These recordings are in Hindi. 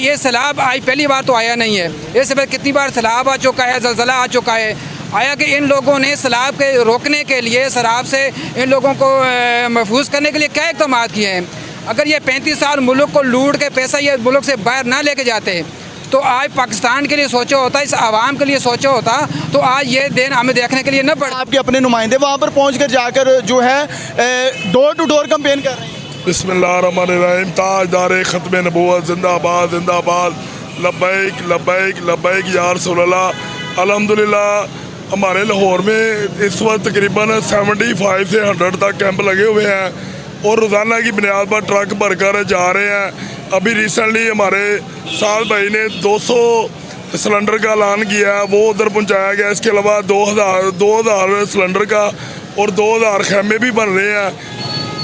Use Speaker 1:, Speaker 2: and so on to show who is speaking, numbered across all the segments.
Speaker 1: ये सैलाब आज पहली बार तो आया नहीं है, इससे पहले कितनी बार सैलाब आ चुका है, ज़लज़ला आ चुका है। आया कि इन लोगों ने सैलाब के रोकने के लिए, सैलाब से इन लोगों को महफूज करने के लिए क्या इक़दाम किए हैं। अगर ये 35 साल मुल्क को लूट के पैसा ये मुल्क से बाहर ना लेके जाते तो आज पाकिस्तान के लिए सोचा होता, इस आवाम के लिए सोचा होता, तो आज ये दिन हमें देखने के लिए न पड़ता।
Speaker 2: आपके अपने नुमाइंदे वहाँ पर पहुँच कर जाकर जो है डोर टू डोर कैंपेन कर रहे हैं।
Speaker 3: बिस्मिल्लाहिर्रहमानिर्रहीम। ताजदार ख़त्म नबूवत जिंदाबाद जिंदाबाद, लब्बैक लब्बैक लब्बैक या रसूलल्लाह। अल्हम्दुलिल्लाह हमारे लाहौर में इस वक्त तकरीबन 75 से 100 तक कैंप लगे हुए हैं और रोज़ाना की बुनियाद पर ट्रक भरकर जा रहे हैं। अभी रिसेंटली हमारे साल भाई ने 200 सिलेंडर का ऐलान किया है, वो उधर पहुंचाया गया। इसके अलावा 2000 सिलेंडर का और 2000 खैमे भी बन रहे हैं।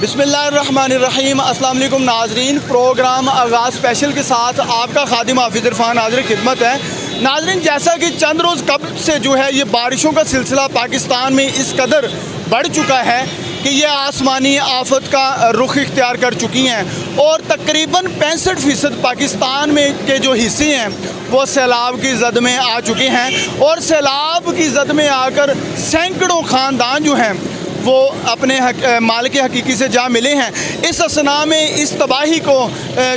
Speaker 2: बिस्मिल्लाहिर्रहमानिर्रहीम। अस्सलाम वालेकुम नाजरीन, प्रोग्राम आगाज़ स्पेशल के साथ आपका खादिम हाफिज़ इरफान हाज़िर खिदमत है। नाजरीन, जैसा कि चंद रोज़ कबल से जो है ये बारिशों का सिलसिला पाकिस्तान में इस कदर बढ़ चुका है कि ये आसमानी आफत का रुख इख्तियार कर चुकी हैं और तकरीबन 65% पाकिस्तान में के जो हिस्से हैं वो सैलाब की जद में आ चुके हैं और सैलाब की जद में आकर सैकड़ों ख़ानदान जो हैं वो अपने मालिक हकीकी से जा मिले हैं। इस असना में इस तबाही को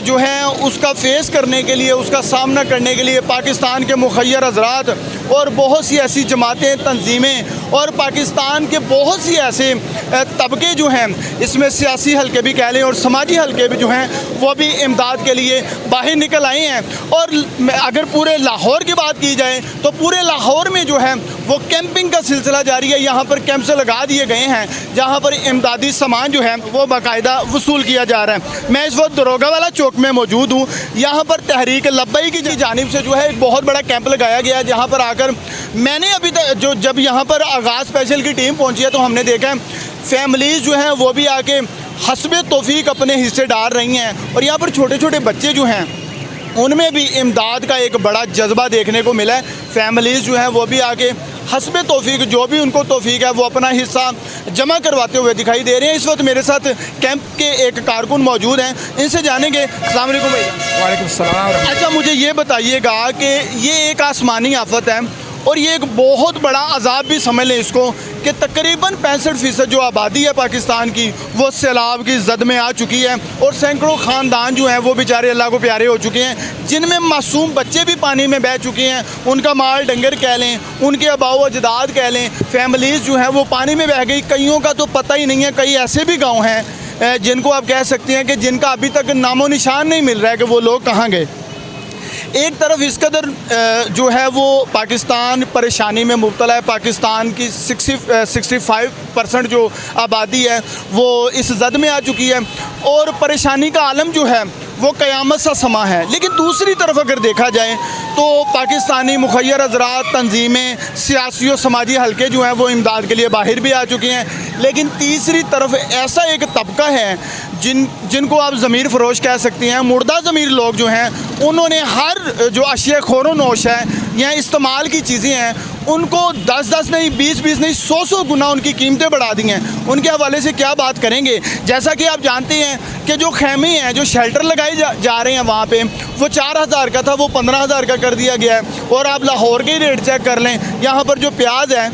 Speaker 2: जो है उसका फेस करने के लिए, उसका सामना करने के लिए पाकिस्तान के मुखय्यर हज़रात और बहुत सी ऐसी जमातें, तंजीमें और पाकिस्तान के बहुत सी ऐसे तबके जो हैं, इसमें सियासी हल्के भी कह लें और समाजी हल्के भी जो हैं वो भी इमदाद के लिए बाहर निकल आए हैं। और अगर पूरे लाहौर की बात की जाए तो पूरे लाहौर में जो है वो कैंपिंग का सिलसिला जारी है। यहाँ पर कैंप से लगा दिए गए हैं जहाँ पर इमदादी सामान जो है वो बाकायदा वसूल किया जा रहा है। मैं इस वक्त दरोगा वाला चौक में मौजूद हूँ। यहाँ पर तहरीक लब्बई की जानिब से जो है एक बहुत बड़ा कैंप लगाया गया है, जहाँ पर आकर मैंने अभी तक जब यहाँ पर आगाज़ स्पेशल की टीम पहुँची है तो हमने देखा है फैमिलीज़ जो हैं वो भी आके हस्बे तौफीक अपने हिस्से डाल रही हैं और यहाँ पर छोटे छोटे बच्चे जो हैं उनमें भी इमदाद का एक बड़ा जज्बा देखने को मिला है। फैमिलीज़ जो हैं वो भी आके हस्बे तौफीक जो भी उनको तौफीक है वो अपना हिस्सा जमा करवाते हुए दिखाई दे रहे हैं। इस वक्त मेरे साथ कैंप के एक कारकुन मौजूद हैं, इनसे जानेंगे। अस्सलाम वालेकुम भैया।
Speaker 1: वालेकुम सलाम।
Speaker 2: अच्छा, मुझे ये बताइएगा कि ये एक आसमानी आफत है और ये एक बहुत बड़ा अजाब भी समझ लें इसको कि तकरीबन 65% जो आबादी है पाकिस्तान की वो सैलाब की जद में आ चुकी है और सैकड़ों ख़ानदान जो हैं वो बेचारे अल्लाह को प्यारे हो चुके हैं, जिनमें मासूम बच्चे भी पानी में बह चुके हैं। उनका माल डंगर कह लें, उनके अबाव अजदाद कह लें, फैमिलीज़ जो हैं वो पानी में बह गई। कईयों का तो पता ही नहीं है। कई ऐसे भी गाँव हैं जिनको आप कह सकते हैं कि जिनका अभी तक नामो निशान नहीं मिल रहा है कि वो लोग कहाँ गए। एक तरफ इस कदर जो है वो पाकिस्तान परेशानी में मुब्तला है। पाकिस्तान की 65% जो आबादी है वो इस जद में आ चुकी है और परेशानी का आलम जो है वो क़यामत सा समा है। लेकिन दूसरी तरफ अगर देखा जाए तो पाकिस्तानी मुखय्यर हज़रात, तंजीमें, सियासी और समाजी हल्के जो हैं वो इमदाद के लिए बाहर भी आ चुके हैं। लेकिन तीसरी तरफ ऐसा एक तबका है जिनको आप ज़मीर फ़रोश कह सकते हैं, मुर्दा ज़मीर लोग जो हैं, उन्होंने हर जो अशिया खोरो नोश है या इस्तेमाल की चीज़ें हैं उनको 10-10 नहीं, 20-20 नहीं, 100-100 गुना उनकी कीमतें बढ़ा दी हैं। उनके हवाले से क्या बात करेंगे। जैसा कि आप जानते हैं कि जो खैमे हैं, जो शेल्टर लगाए जा रहे हैं वहाँ पे, वो 4000 का था, वो 15000 का कर दिया गया है। और आप लाहौर के रेट चेक कर लें, यहाँ पर जो प्याज है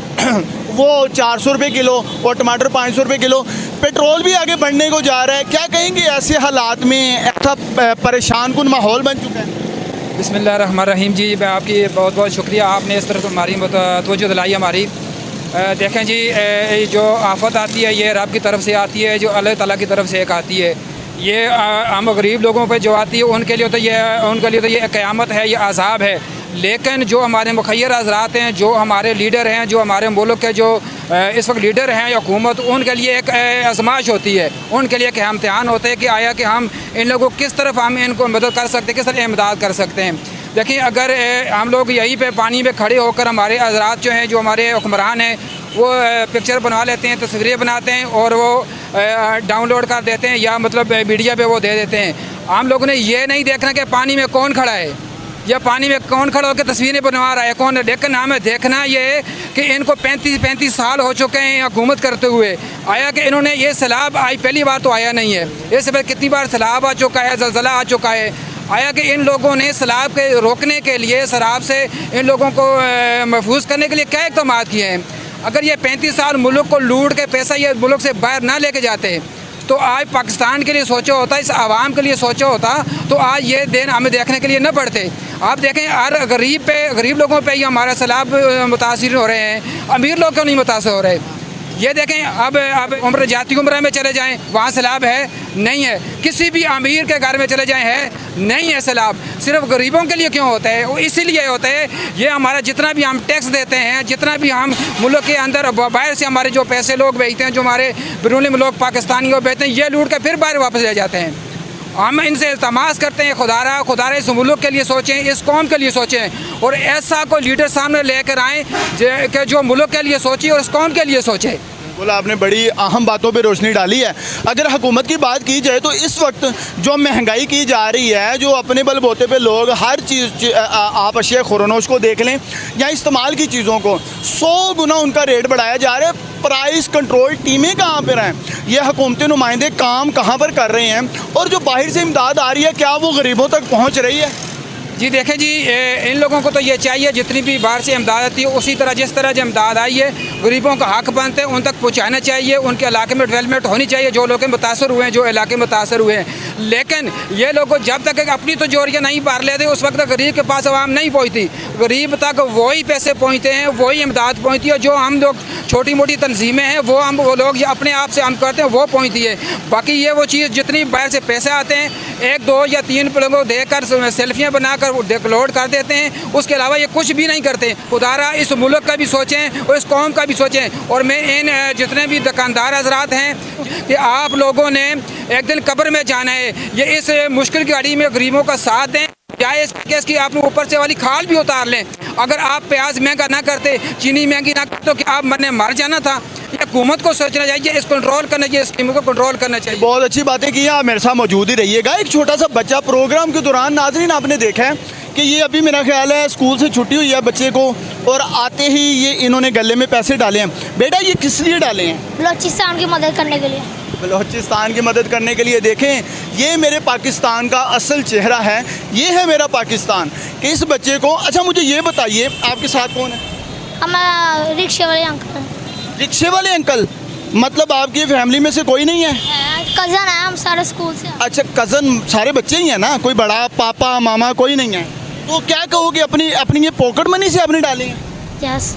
Speaker 2: वो 400 रुपये किलो और टमाटर 500 रुपये किलो। पेट्रोल भी आगे बढ़ने को जा रहा है। क्या कहेंगे ऐसे हालात में ऐसा परेशान कुन माहौल बन चुका है।
Speaker 1: बिस्मिल्लाहिर्रहमानिर्रहीम। जी, मैं आपकी बहुत बहुत शुक्रिया, आपने इस तरफ हमारी तवज्जो दिलाई हमारी। देखें जी, जो आफत आती है ये रब की तरफ से आती है, जो अल्लाह ताला की तरफ से एक आती है। ये हम गरीब लोगों पे जो आती है उनके लिए तो ये क़यामत है, ये अज़ाब है। लेकिन जो हमारे मुखय्यर हज़रात हैं, जो हमारे लीडर हैं, जो हमारे मुल्क के जो इस वक्त लीडर हैं या हुकूमत, उनके लिए एक आजमाइश होती है, उनके लिए एक इम्तिहान होते हैं कि आया कि हम इन लोगों को किस तरफ हम इनको मदद कर सकते हैं, किस तरह इमदाद कर सकते हैं। देखिए, अगर हम लोग यहीं पे पानी में खड़े होकर हमारे हज़रात जो हैं, जो हमारे हुक्मरान हैं, वो पिक्चर बनवा लेते हैं, तस्वीरें बनाते हैं और वो डाउनलोड कर देते हैं या मतलब मीडिया पे वो दे देते हैं। हम लोगों ने ये नहीं देखना कि पानी में कौन खड़ा है या पानी में कौन खड़ा होकर तस्वीरें बनवा रहा है कौन है। लेकिन हमें देखना ये है कि इनको 35 साल हो चुके हैं हुकूमत करते हुए। आया कि इन्होंने ये सैलाब आज पहली बार तो आया नहीं है, इससे पहले कितनी बार सैलाब आ चुका है, ज़लज़ला आ चुका है। आया कि इन लोगों ने सैलाब के रोकने के लिए, शराब से इन लोगों को महफूज करने के लिए क्या इक़दाम किए हैं। अगर ये 35 साल मुल्क को लूट के पैसा ये मुल्क से बाहर ना लेके जाते तो आज पाकिस्तान के लिए सोचा होता, इस आवाम के लिए सोचा होता, तो आज ये दिन हमें देखने के लिए न पड़ते। आप देखें हर गरीब लोगों पे ही हमारा सैलाब मुतासिर हो रहे हैं, अमीर लोग क्यों नहीं मुतासिर हो रहे। ये देखें अब उम्र जाती उम्र में चले जाएं, वहाँ सैलाब है नहीं है। किसी भी अमीर के घर में चले जाएं है नहीं है सैलाब। सिर्फ गरीबों के लिए क्यों होता है? वो इसीलिए होता है, ये हमारा जितना भी हम टैक्स देते हैं, जितना भी हम मुल्क के अंदर बाहर से हमारे जो पैसे लोग भेजते हैं, जो हमारे बैरूनी लोग पाकिस्तानी को भेजते हैं, ये लूट कर फिर बाहर वापस ले जाते हैं। हम इनसे इल्तमास करते हैं, खुदारा इस मुल्क के लिए सोचें, इस कौम के लिए सोचें और ऐसा कोई लीडर सामने लेकर आएँ कि जो मुल्क के लिए सोचे और इस कौम के लिए सोचे।
Speaker 2: बोला आपने बड़ी अहम बातों पे रोशनी डाली है। अगर हुकूमत की बात की जाए तो इस वक्त जो महंगाई की जा रही है, जो अपने बलबूते पे लोग हर चीज़ आप अशिया खुरनोश को देख लें या इस्तेमाल की चीज़ों को 100 गुना उनका रेट बढ़ाया जा रहा है। प्राइस कंट्रोल टीमें कहाँ पर हैं? ये हुकूमती नुमाइंदे काम कहाँ पर कर रहे हैं? और जो बाहर से इमदाद आ रही है, क्या वो गरीबों तक पहुँच रही है?
Speaker 1: जी देखें जी, इन लोगों को तो ये चाहिए जितनी भी बाहर से इमदाद आती है, उसी तरह जिस तरह जो इमदाद आई है गरीबों का हक बनते हैं, उन तक पहुँचाना चाहिए। उनके इलाके में डेवलपमेंट होनी चाहिए, जो लोग मुतासर हुए हैं, जो इलाके मुतासर हुए हैं। लेकिन ये लोग जब तक अपनी तो जोरियाँ नहीं पार लेते, उस वक्त गरीब के पास आवाम नहीं पहुँचती। गरीब तक वही पैसे पहुँचते हैं, वही इमदाद पहुँचती है। जो हम लोग छोटी मोटी तंजीमें हैं वो लोग अपने आप से हम करते हैं, वो पहुँचती है। बाकी ये वो चीज़ जितनी बाहर से पैसे आते हैं, 1, 2 या 3 लोगों को देकर सेल्फियाँ बनाकर अपलोड कर देते हैं, उसके अलावा ये कुछ भी नहीं करते। खुदारा इस मुल्क का भी सोचें और इस कौम का भी सोचें। और मैं इन जितने भी दुकानदार हजरात हैं कि आप लोगों ने एक दिन कब्र में जाना है, ये इस मुश्किल की घड़ी में गरीबों का साथ दें। चाहे इसकी आप ऊपर से वाली खाल भी उतार लें। अगर आप प्याज महंगा ना करते, चीनी महंगी ना करते, तो क्या आप मर जाना था? ये हुकूमत को सोचना चाहिए, इस कंट्रोल करना चाहिए, स्कीमों को कंट्रोल करना चाहिए।
Speaker 2: बहुत अच्छी बातें की हैं, आप मेरे साथ मौजूद ही रहिएगा। एक छोटा सा बच्चा प्रोग्राम के दौरान, नाज़रीन आपने देखा है कि ये अभी मेरा ख्याल है स्कूल से छुट्टी हुई है बच्चे को, और आते ही ये इन्होंने गले में पैसे डाले हैं। बेटा ये किस लिए डाले हैं?
Speaker 4: बलूचिस्तान की मदद करने के लिए।
Speaker 2: बलूचिस्तान की मदद करने के लिए। देखें, ये मेरे पाकिस्तान का असल चेहरा है, ये है मेरा पाकिस्तान। कि इस बच्चे को, अच्छा मुझे ये बताइए आपके साथ कौन है?
Speaker 4: हमारा रिक्शे वाले अंकल।
Speaker 2: रिक्शे वाले अंकल? मतलब आपकी फैमिली में से कोई नहीं है?
Speaker 4: कज़न है, हम सारे स्कूल से।
Speaker 2: अच्छा कज़न, सारे बच्चे ही हैं ना? कोई बड़ा पापा मामा कोई नहीं है? तो क्या कहोगे, अपनी ये पॉकेट मनी से आपने डाली है?
Speaker 4: यस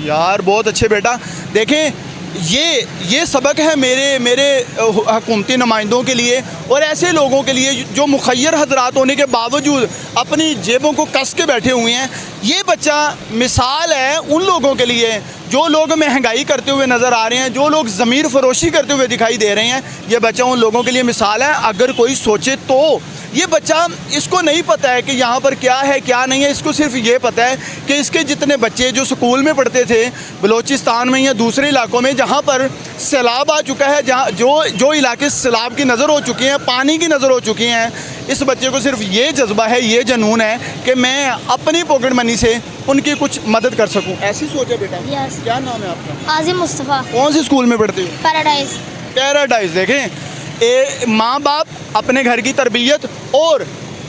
Speaker 2: यार बहुत अच्छे बेटा। देखें ये सबक है मेरे हुकूमती नुमाइंदों के लिए और ऐसे लोगों के लिए जो मुखय्यर हजरात होने के बावजूद अपनी जेबों को कस के बैठे हुए हैं। ये बच्चा मिसाल है उन लोगों के लिए जो लोग महंगाई करते हुए नज़र आ रहे हैं, जो लोग ज़मीर फरोशी करते हुए दिखाई दे रहे हैं। ये बच्चा उन लोगों के लिए मिसाल है। अगर कोई सोचे तो ये बच्चा, इसको नहीं पता है कि यहाँ पर क्या है क्या नहीं है। इसको सिर्फ ये पता है कि इसके जितने बच्चे जो स्कूल में पढ़ते थे बलूचिस्तान में या दूसरे इलाकों में जहाँ पर सैलाब आ चुका है, जहाँ जो इलाके सैलाब की नज़र हो चुके हैं, पानी की नज़र हो चुकी हैं, इस बच्चे को सिर्फ ये जज्बा है, ये जुनून है कि मैं अपनी पॉकेट मनी से उनकी कुछ मदद कर सकूं। ऐसी सोच है बेटा?
Speaker 4: यस।
Speaker 2: क्या नाम है आपका?
Speaker 4: आजिम मुस्तफ़ा।
Speaker 2: कौन से स्कूल में पढ़ते हो?
Speaker 4: पैराडाइज।
Speaker 2: पैराडाइज। देखें, माँ बाप अपने घर की तरबियत और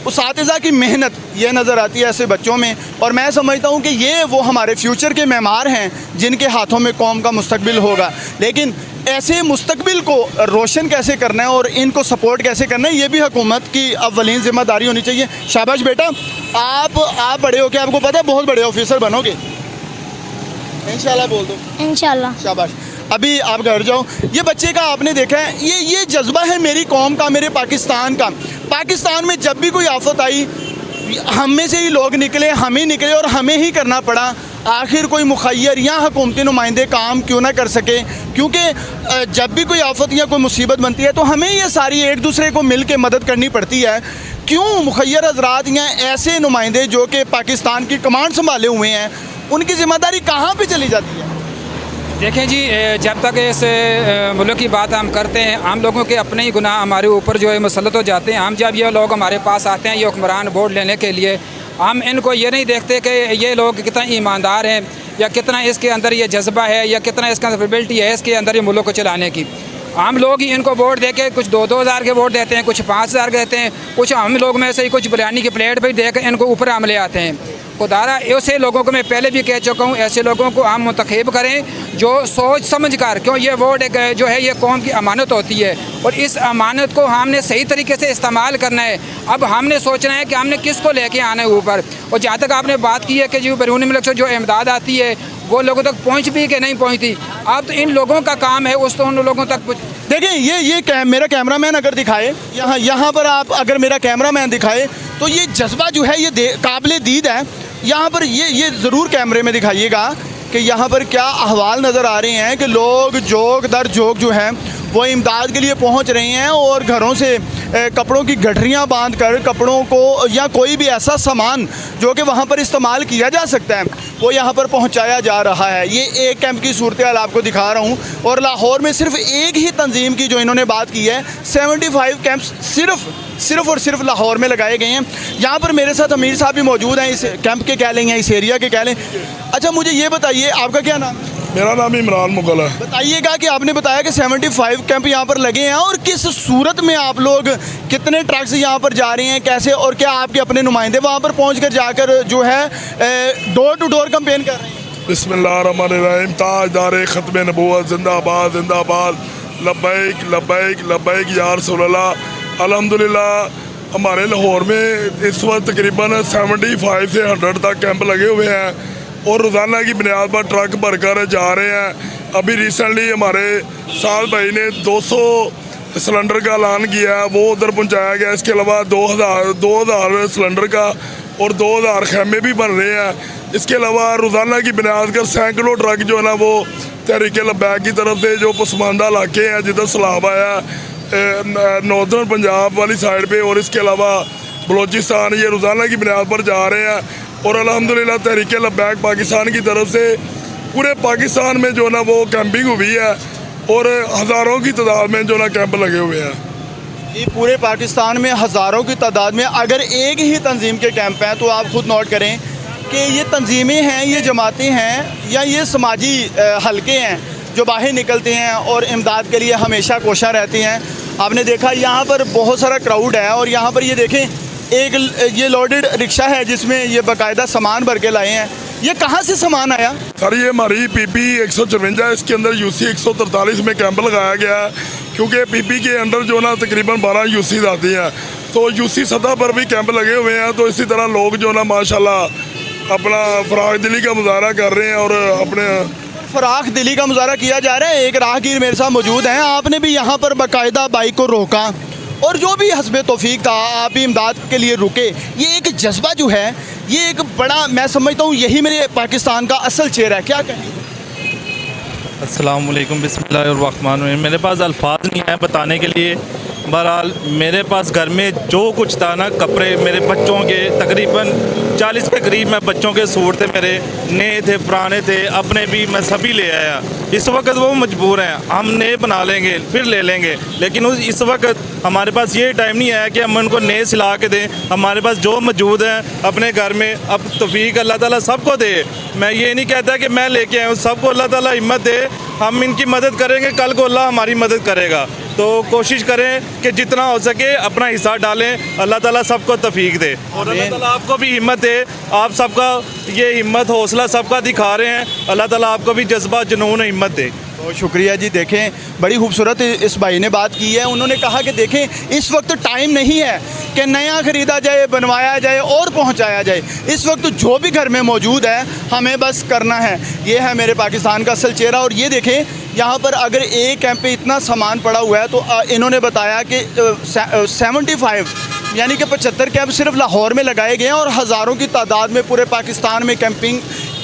Speaker 2: उसातिज़ा की मेहनत ये नज़र आती है ऐसे बच्चों में। और मैं समझता हूँ कि ये वो हमारे फ्यूचर के मेमार हैं जिनके हाथों में कौम का मुस्तकबिल होगा। लेकिन ऐसे मुस्तकबिल को रोशन कैसे करना है और इनको सपोर्ट कैसे करना है, ये भी हुकूमत की अव्वलीन ज़िम्मेदारी होनी चाहिए। शाबाश बेटा, आप बड़े हो के आपको पता है बहुत बड़े ऑफिसर बनोगे इंशाल्लाह। बोल दो
Speaker 4: इंशाल्लाह।
Speaker 2: शाबाश। अभी आप घर जाओ। ये बच्चे का आपने देखा है, ये जज्बा है मेरी कौम का, मेरे पाकिस्तान का। पाकिस्तान में जब भी कोई आफत आई, हम में से ही लोग निकले, हम ही निकले और हमें ही करना पड़ा। आखिर कोई मुखय्यर या हुकूमती नुमाइंदे काम क्यों ना कर सके? क्योंकि जब भी कोई आफत या कोई मुसीबत बनती है तो हमें ये सारी एक दूसरे को मिल के मदद करनी पड़ती है। क्यों मुखय्यर हजरात या ऐसे नुमाइंदे जो कि पाकिस्तान की कमांड संभाले हुए हैं, उनकी ज़िम्मेदारी कहाँ पर चली जाती है?
Speaker 1: देखें जी, जब तक इस मुल्क की बात हम करते हैं, हम लोगों के अपने ही गुनाह हमारे ऊपर जो है मुसल्लत हो जाते हैं। हम जब ये लोग हमारे पास आते हैं ये हुक्मरान वोट लेने के लिए, हम इनको ये नहीं देखते कि ये लोग कितना ईमानदार हैं या कितना इसके अंदर ये जज्बा है या कितना इसके अंदर एबिलिटी है इसके अंदर ये मुल्क को चलाने की। हम लोग ही इनको वोट दे के कुछ 2-2 हज़ार के वोट देते हैं, कुछ 5 हज़ार के देते हैं, कुछ हम लोग में से ही कुछ बिरयानी की प्लेट पर दे कर इनको ऊपर हमले आते हैं। खुदारा ऐसे लोगों को मैं पहले भी कह चुका हूँ, ऐसे लोगों को हम मुंतखब करें जो सोच समझ कर, क्यों ये वोट एक जो है ये कौम की अमानत होती है और इस अमानत को हमने सही तरीके से इस्तेमाल करना है। अब हमने सोचना है कि हमने किसको लेके आना है ऊपर। और जहाँ तक आपने बात की है कि जो बैरूनी मुल्क से जो इमदाद आती है वो लोगों तक पहुँच भी कि नहीं पहुँचती, अब तो इन लोगों का काम है उस तो उन लोगों तक।
Speaker 2: देखिए ये मेरा कैमरामैन अगर दिखाए, यहाँ पर आप अगर मेरा कैमरामैन दिखाए तो ये जज्बा जो है ये काबिल दीद है। यहाँ पर ये ज़रूर कैमरे में दिखाइएगा कि यहाँ पर क्या अहवाल नज़र आ रहे हैं कि लोग जोग दर जोग जो है वो इमदाद के लिए पहुँच रहे हैं और घरों से कपड़ों की गठरियाँ बांध कर कपड़ों को या कोई भी ऐसा सामान जो कि वहाँ पर इस्तेमाल किया जा सकता है वो यहाँ पर पहुँचाया जा रहा है। ये एक कैंप की सूरत हाल आपको दिखा रहा हूँ और लाहौर में सिर्फ एक ही तंजीम की जो इन्होंने बात की है 75 कैंप्स सिर्फ और सिर्फ लाहौर में लगाए गए हैं। यहाँ पर मेरे साथ अमीर साहब भी मौजूद हैं, इस कैंप के कह लें या इस एरिया के कह लें। अच्छा मुझे ये बताइए आपका क्या नाम है?
Speaker 3: मेरा नाम इमरान मुगल है।
Speaker 2: बताइएगा कि आपने बताया कि 75 कैंप यहाँ पर लगे हैं और किस सूरत में आप लोग कितने ट्रक से यहाँ पर जा रहे हैं, कैसे, और क्या आपके अपने नुमाइंदे वहाँ पर पहुँच कर जाकर जो है डोर टू डोर कैंपेन कर रहे हैं?
Speaker 3: बिस्मिल्लाहिर्रहमानिर्रहीम। ताजदार ख़त्म नबूवत जिंदाबाद जिंदाबाद, लब्बैक लब्बैक लब्बैक या रसूलल्लाह। अल्हम्दुलिल्लाह हमारे लाहौर में इस वक्त तकरीबन 75 से 100 तक कैंप लगे हुए हैं और रोज़ाना की बुनियाद पर ट्रक भरकर जा रहे हैं। अभी रिसेंटली हमारे साल भाई ने 200 सिलेंडर का ऐलान किया है, वो उधर पहुंचाया गया। इसके अलावा 2000 सिलेंडर का और 2000 खैमे भी बन रहे हैं। इसके अलावा रोज़ाना की बुनियाद पर सैकड़ों ट्रक जो है ना वो तहरीक लब्बैक की तरफ से जो पसमानदा इलाके हैं जिधर सैलाब आया नॉर्दर्न पंजाब वाली साइड पे और इसके अलावा बलोचिस्तान, ये रोज़ाना की बुनियाद पर जा रहे हैं। और अल्हम्दुलिल्लाह तहरीक लब्बैक पाकिस्तान की तरफ से पूरे पाकिस्तान में जो ना वो कैंपिंग हुई है और हज़ारों की तादाद में जो ना कैंप लगे हुए हैं।
Speaker 2: ये पूरे पाकिस्तान में हज़ारों की तादाद में अगर एक ही तंजीम के कैंप हैं तो आप खुद नोट करें कि ये तंजीमें हैं, ये जमातें हैं या ये समाजी हलके हैं जो बाहर निकलते हैं और इमदाद के लिए हमेशा कोशा रहते हैं। आपने देखा यहाँ पर बहुत सारा क्राउड है और यहाँ पर ये देखें एक ये लोडेड रिक्शा है जिसमें ये बाकायदा सामान भर के लाए हैं। ये कहाँ से सामान आया?
Speaker 3: सर ये हमारी PP 154, इसके अंदर UC 143 में कैंप लगाया गया है क्योंकि PP के अंडर जो ना तकरीबन 12 UC आती हैं तो UC सतह पर भी कैंप लगे हुए हैं। तो इसी तरह लोग जो ना माशाल्लाह अपना फराग दिली का मुजाहरा कर रहे हैं और अपने
Speaker 2: फराख दिली का मुजाहरा किया जा रहा है। एक राहगीर मेरे साथ मौजूद हैं, आपने भी यहाँ पर बाकायदा बाइक को रोका और जो भी हस्बे तौफीक था आप भी इमदाद के लिए रुके। ये एक जज्बा जो है ये एक बड़ा, मैं समझता हूँ यही मेरे पाकिस्तान का असल चेहरा है। क्या कहें?
Speaker 5: अस्सलाम वालेकुम, बिस्मिल्लाहिर्रहमानिर्रहीम। मेरे पास अल्फाज नहीं है बताने के लिए। बहरहाल मेरे पास घर में जो कुछ था ना, कपड़े मेरे बच्चों के तकरीबन 40 के करीब मैं बच्चों के सूट थे, मेरे नए थे पुराने थे, अपने भी मैं सभी ले आया। इस वक्त वो मजबूर हैं, हम नए बना लेंगे फिर ले लेंगे, लेकिन इस वक्त हमारे पास ये टाइम नहीं है कि हम उनको नए सिला के दें। हमारे पास जो मौजूद हैं अपने घर में, अब तौफीक अल्लाह ताला सबको दे। मैं ये नहीं कहता कि मैं लेके आया हूँ, सबको अल्लाह ताला हिम्मत दे। हम इनकी मदद करेंगे, कल को अल्लाह हमारी मदद करेगा। तो कोशिश करें कि जितना हो सके अपना हिस्सा डालें, अल्लाह ताला सबको तौफीक दे और अल्लाह ताला आपको भी हिम्मत दे। आप सबका ये हिम्मत हौसला सबका दिखा रहे हैं, अल्लाह ताला आपको भी जज्बा जुनून हिम्मत दे।
Speaker 2: बहुत शुक्रिया जी। देखें बड़ी खूबसूरत इस भाई ने बात की है। उन्होंने कहा कि देखें इस वक्त टाइम नहीं है कि नया ख़रीदा जाए, बनवाया जाए और पहुंचाया जाए। इस वक्त जो भी घर में मौजूद है हमें बस करना है। ये है मेरे पाकिस्तान का असल चेहरा। और ये देखें यहाँ पर अगर एक कैंप पे इतना सामान पड़ा हुआ है तो इन्होंने बताया कि 75 यानी कि 75 कैंप सिर्फ लाहौर में लगाए गए हैं और हज़ारों की तादाद में पूरे पाकिस्तान में कैंपिंग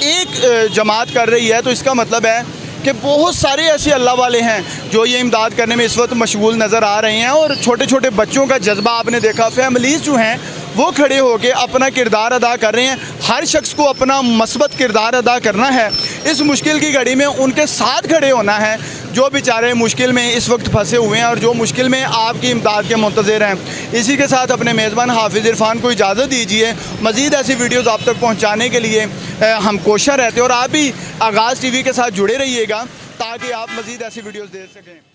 Speaker 2: एक जमात कर रही है। तो इसका मतलब है कि बहुत सारे ऐसे अल्लाह वाले हैं जो ये इमदाद करने में इस वक्त मशगूल नज़र आ रहे हैं। और छोटे छोटे बच्चों का जज्बा आपने देखा, फैमिलीज़ जो हैं वो खड़े होकर अपना किरदार अदा कर रहे हैं। हर शख्स को अपना मस्बत किरदार अदा करना है। इस मुश्किल की घड़ी में उनके साथ खड़े होना है जो बेचारे मुश्किल में इस वक्त फंसे हुए हैं और जो मुश्किल में आपकी इमदाद के मुंतज़िर हैं। इसी के साथ अपने मेज़बान हाफिज़ इरफान को इजाज़त दीजिए। मज़ीद ऐसी वीडियोज़ आप तक पहुँचाने के लिए हम कोशिश रहते हैं और आप भी आगाज़ TV के साथ जुड़े रहिएगा ताकि आप मज़ीद ऐसी वीडियोज़ देख सकें।